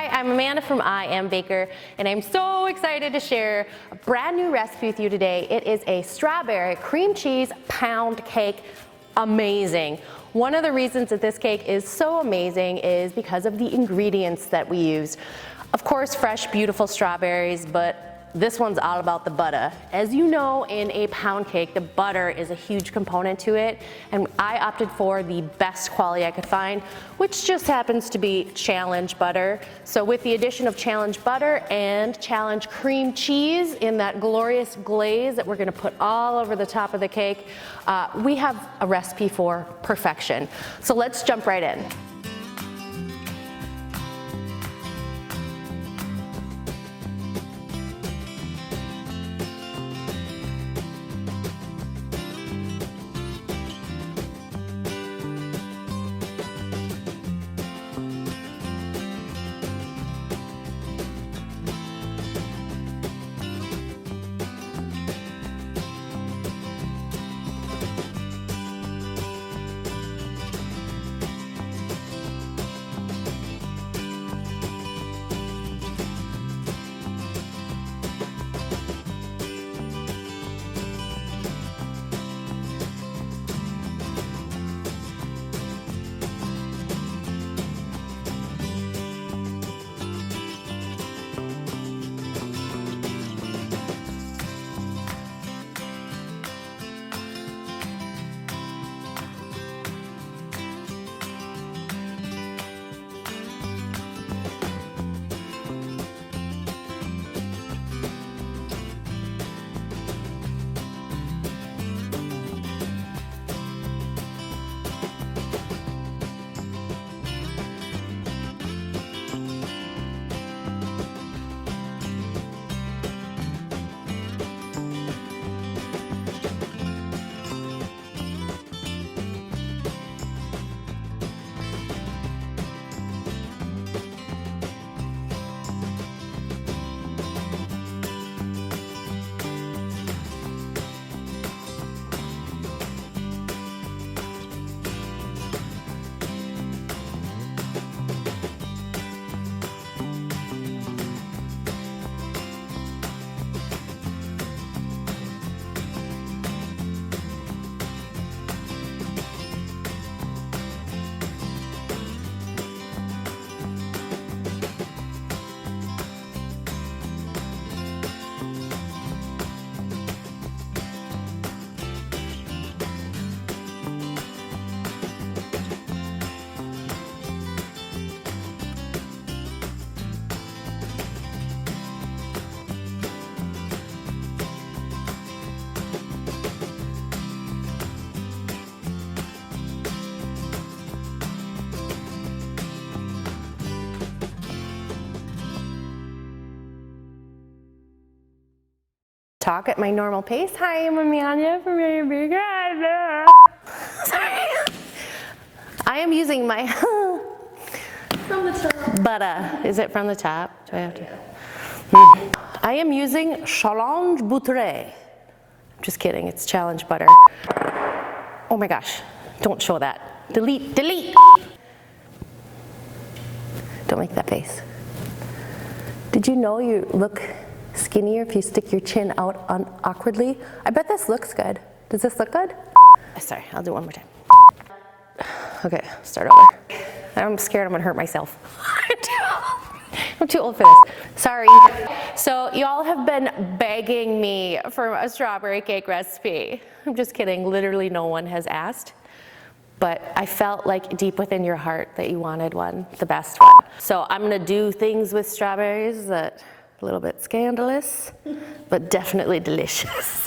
Hi, I'm Amanda from iambaker, and I'm so excited to share a brand new recipe with you today. It is a strawberry cream cheese pound cake. Amazing. One of the reasons that this cake is so amazing is because of the ingredients that we use. Of course, fresh, beautiful strawberries, but this one's all about the butter. As you know, in a pound cake, the butter is a huge component to it, and I opted for the best quality I could find, which just happens to be Challenge butter. So with the addition of Challenge butter and Challenge cream cheese in that glorious glaze that we're gonna put all over the top of the cake, we have a recipe for perfection. So let's jump right in. Talk at my normal pace. Hi, I'm Amanda from iambaker. Sorry. I am using my From the top. butter. Is it from the top? Do I have to? I am using Challenge butter. Just kidding, it's Challenge butter. Oh my gosh, don't show that. Delete, delete. Don't make that face. Did you know you look skinnier if you stick your chin out awkwardly? I bet this looks good. Does this look good? Sorry, I'll do it one more time. Okay, start over. I'm scared I'm gonna hurt myself. I'm too old for this. Sorry. So y'all have been begging me for a strawberry cake recipe. I'm just kidding, literally no one has asked. But I felt like deep within your heart that you wanted one, the best one. So I'm gonna do things with strawberries that a little bit scandalous, but definitely delicious.